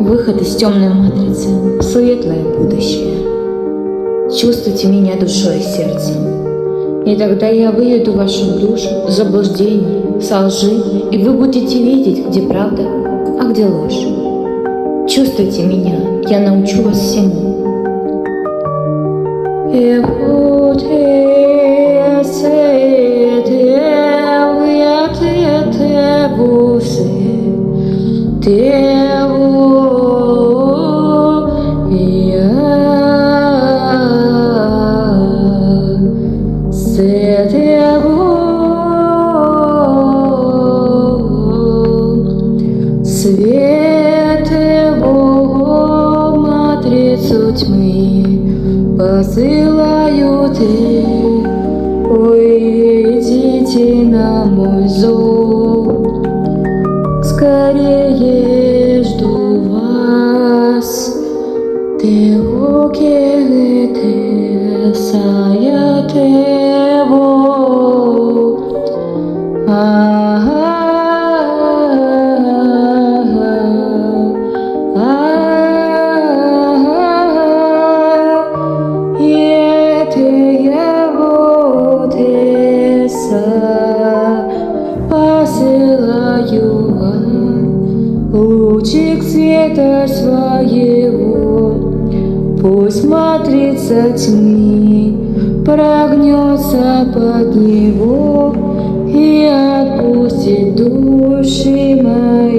Выход из темной матрицы в светлое будущее. Чувствуйте меня душой и сердцем, и тогда я выведу вашу душу из заблуждений, со лжи, и вы будете видеть, где правда, а где ложь. Чувствуйте меня, я научу вас всему. Свет его матрицу тьмы посылают, и уйдите на мой зов. Скорее жду вас, те укеты саят его. Посылаю вам лучик света своего, пусть матрица тьмы прогнется под него и отпустит души мои.